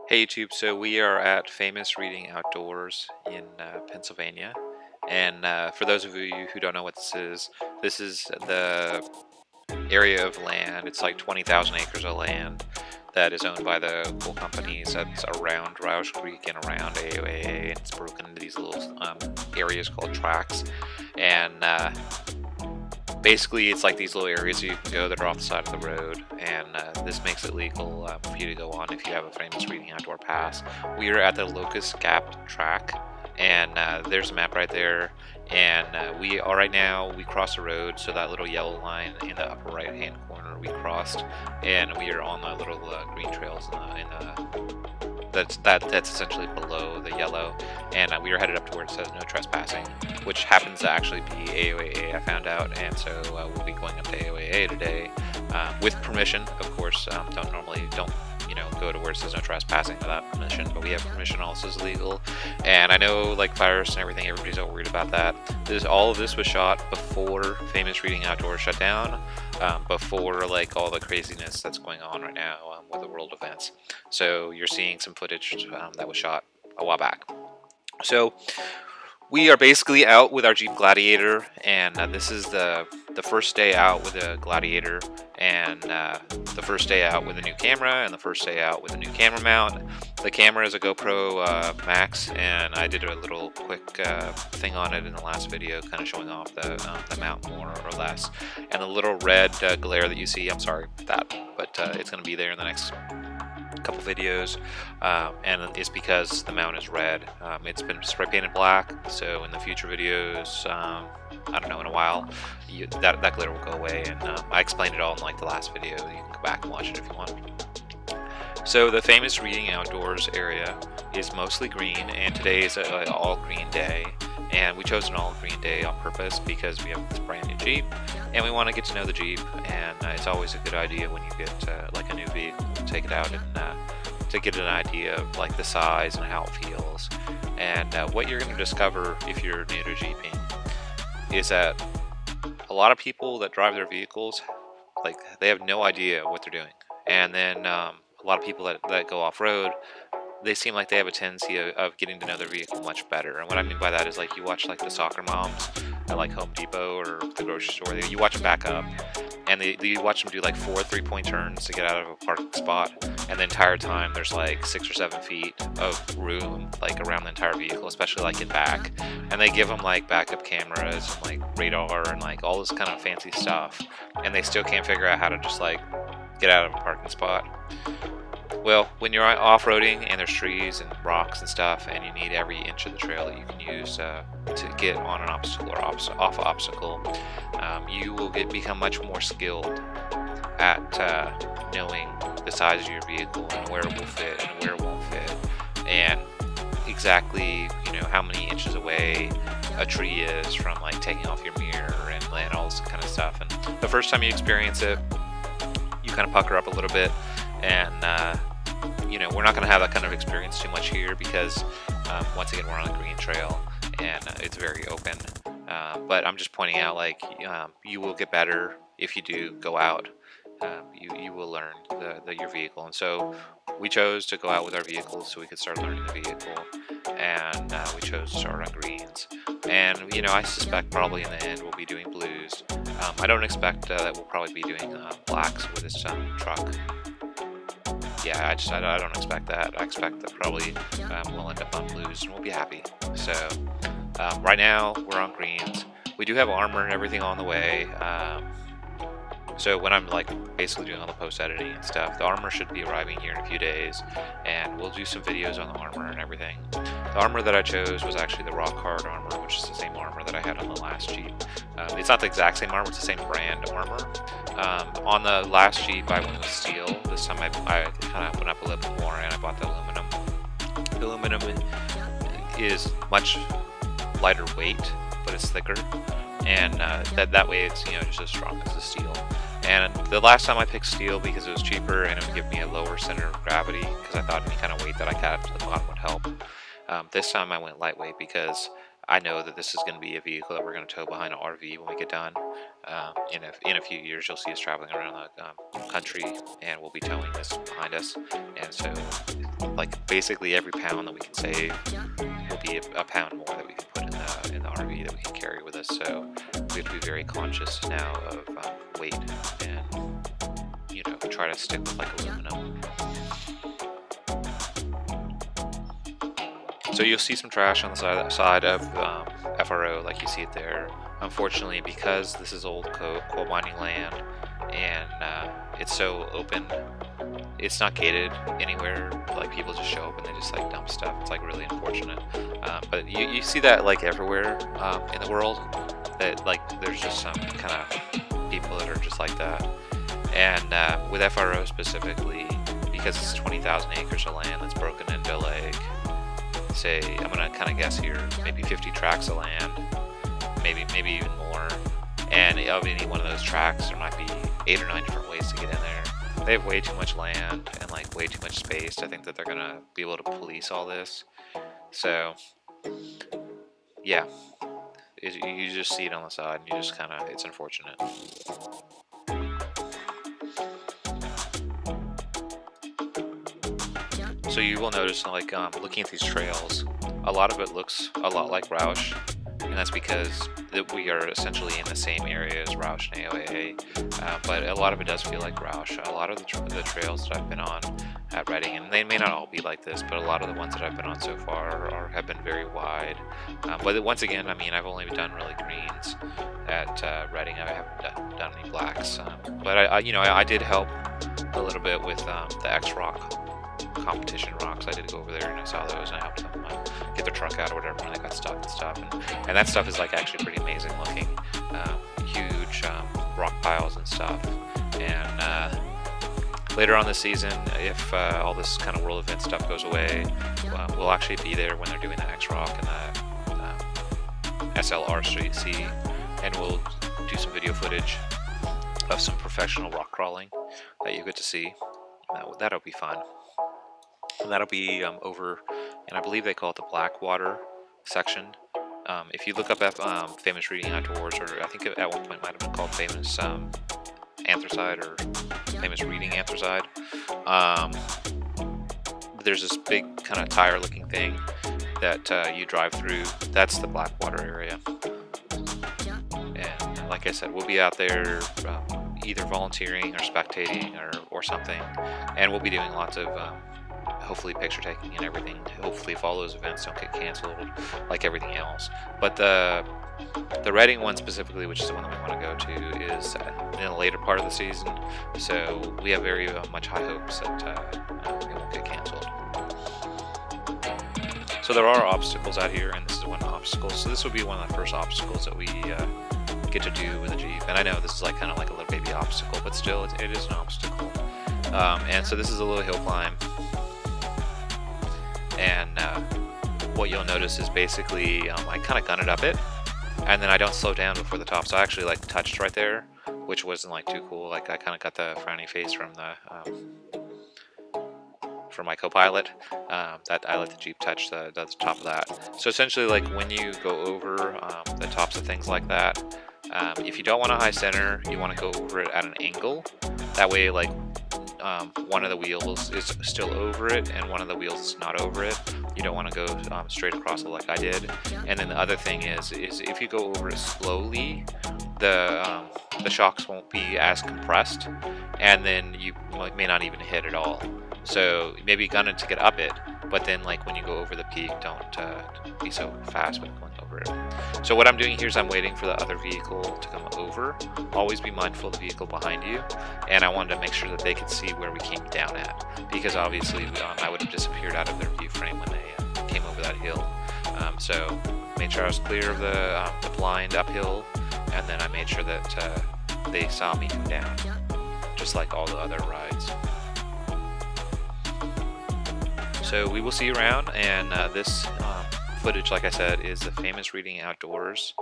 Hey YouTube, so we are at Famous Reading Outdoors in Pennsylvania. And for those of you who don't know what this is the area of land. It's like 20,000 acres of land that is owned by the coal companies that's around Roush Creek and around AOAA. It's broken into these little areas called tracts. And basically, it's like these little areas you can go that are off the side of the road, and this makes it legal for you to go on if you have a Famous Reading Outdoor Pass. We are at the Locust Gap track, and there's a map right there. And we are right now, we crossed the road, so that little yellow line in the upper right hand corner we crossed, and we are on the little green trails that's essentially below the yellow, and we are headed up to where it says no trespassing, which happens to actually be AOAA, I found out. And so we'll be going up to AOAA today with permission, of course. Don't go to where it says no trespassing without permission, but we have permission. Also is legal, and I know like fires and everything, everybody's all worried about that. All of this was shot before Famous Reading Outdoors shut down, before like all the craziness that's going on right now with the world events. So you're seeing some footage that was shot a while back. So we are basically out with our Jeep Gladiator, and this is the first day out with the Gladiator, and the first day out with a new camera, and the first day out with a new camera mount. The camera is a GoPro Max, and I did a little quick thing on it in the last video, kind of showing off the mount more or less. And the little red glare that you see, I'm sorry about that, but it's going to be there in the next couple videos, and it's because the mount is red. It's been spray painted black, so in the future videos, I don't know, in a while, that glitter will go away, and I explained it all in like the last video. You can go back and watch it if you want. So the Famous Reading Outdoors area is mostly green, and today is an all green day. And we chose an all green day on purpose because we have this brand new Jeep, and we want to get to know the Jeep. And it's always a good idea when you get like a new vehicle, take it out and to get an idea of like the size and how it feels. And what you're going to discover if you're new to Jeeping is that a lot of people that drive their vehicles, like they have no idea what they're doing. And then a lot of people that go off-road, they seem like they have a tendency of getting to know their vehicle much better. And what I mean by that is like you watch like the soccer moms at like Home Depot or the grocery store, you watch them back up, and you watch them do like 4 3-point turns to get out of a parking spot, and the entire time there's like 6 or 7 feet of room like around the entire vehicle, especially like in back. And they give them like backup cameras and like radar and like all this kind of fancy stuff, and they still can't figure out how to just like get out of a parking spot. Well, when you're off-roading and there's trees and rocks and stuff, and you need every inch of the trail that you can use to get on an obstacle or off an obstacle, you will become much more skilled at knowing the size of your vehicle and where it will fit and where it won't fit, and exactly how many inches away a tree is from like taking off your mirror and all this kind of stuff. And the first time you experience it, you kind of pucker up a little bit. And we're not going to have that kind of experience too much here because once again we're on a green trail and it's very open. But I'm just pointing out like you will get better if you do go out. You will learn your vehicle, and so we chose to go out with our vehicles so we could start learning the vehicle, and we chose to start on greens. And I suspect probably in the end we'll be doing blues. I don't expect that we'll probably be doing blacks with this truck. Yeah, I don't expect that. I expect that probably we'll end up on blues and we'll be happy. So right now we're on greens. We do have armor and everything on the way. So when I'm like basically doing all the post editing and stuff, the armor should be arriving here in a few days, and we'll do some videos on the armor and everything. The armor that I chose was actually the rock hard armor, which is the same armor that I had on the last Jeep. It's not the exact same armor, it's the same brand armor. On the last Jeep I went with steel. This time I kind of went up a little bit more and I bought the aluminum. The aluminum is much lighter weight, but it's thicker, and that way it's just as strong as the steel. And the last time I picked steel because it was cheaper and it would give me a lower center of gravity, because I thought any kind of weight that I got to the bottom would help. This time I went lightweight because I know that this is going to be a vehicle that we're going to tow behind an RV when we get done. In a few years you'll see us traveling around the country, and we'll be towing this behind us. And so like basically every pound that we can save will be a pound more that we can put in the RV that we can carry with us. So we have to be very conscious now of weight, and try to stick with like aluminum. So you'll see some trash on the side of FRO, like you see it there. Unfortunately, because this is old coal mining land and it's so open, it's not gated anywhere. Like people just show up and they just like dump stuff. It's like really unfortunate. But you see that like everywhere in the world. That like there's just some kind of people that are just like that. And with FRO specifically, because it's 20,000 acres of land that's broken into like, say, I'm gonna kind of guess here, maybe 50 tracts of land, maybe even more. And of any one of those tracts, there might be 8 or 9 different ways to get in there. They have way too much land and like way too much space. I think that they're gonna be able to police all this. So yeah, you just see it on the side, and you just kind of, it's unfortunate. So you will notice, like looking at these trails, a lot of it looks a lot like Roush, and that's because we are essentially in the same area as Roush and AOAA, but a lot of it does feel like Roush. A lot of the trails that I've been on at Reading, and they may not all be like this, but a lot of the ones that I've been on so far have been very wide. But once again, I mean, I've only done really greens at Reading. I haven't done any blacks, but I did help a little bit with the X Rock competition rocks. I did go over there and I saw those, and I helped them get their truck out or whatever when they got stuck and stuff. And that stuff is like actually pretty amazing looking. Huge rock piles and stuff. And later on this season, if all this kind of world event stuff goes away, we'll actually be there when they're doing the X Rock and the SLRCC, and we'll do some video footage of some professional rock crawling that you get to see. That'll be fun. And that'll be over, and I believe they call it the Blackwater section. If you look up Famous Reading Outdoors, or I think at one point it might have been called Famous Anthracite or Famous Reading Anthracite, there's this big kind of tire looking thing that you drive through. That's the Blackwater area. And like I said, we'll be out there either volunteering or spectating or something, and we'll be doing lots of hopefully picture taking and everything. Hopefully if all those events don't get canceled like everything else. But the Reading one specifically, which is the one that we want to go to, is in the later part of the season, so we have very much high hopes that it won't get canceled. So there are obstacles out here, and this is one of the obstacles. So this will be one of the first obstacles that we get to do with a Jeep. And I know this is like kind of like a little baby obstacle, but still it is an obstacle. And so this is a little hill climb. And what you'll notice is basically I kind of gunned up it, and then I don't slow down before the top. So I actually like touched right there, which wasn't like too cool. Like I kind of got the frowny face from my co-pilot. That I let the Jeep touch the top of that. So essentially, like when you go over the tops of things like that, if you don't want a high center, you want to go over it at an angle. That way, like one of the wheels is still over it and one of the wheels is not over it. You don't want to go straight across it like I did. And then the other thing is if you go over it slowly, the shocks won't be as compressed, and then you may not even hit at all. So maybe gun it to get up it, but then like when you go over the peak, don't be so fast when going over it. So what I'm doing here is I'm waiting for the other vehicle to come over. Always be mindful of the vehicle behind you, and I wanted to make sure that they could see where we came down at, because obviously I would have disappeared out of their view frame when they came over that hill. So made sure I was clear of the blind uphill, and then I made sure that they saw me come down, just like all the other rides. So we will see you around, and this footage, like I said, is the Famous Reading Outdoors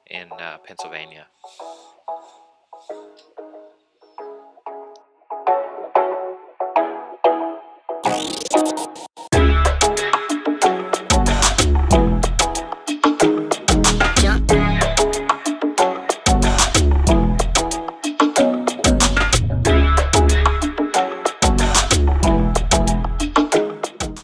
in Pennsylvania.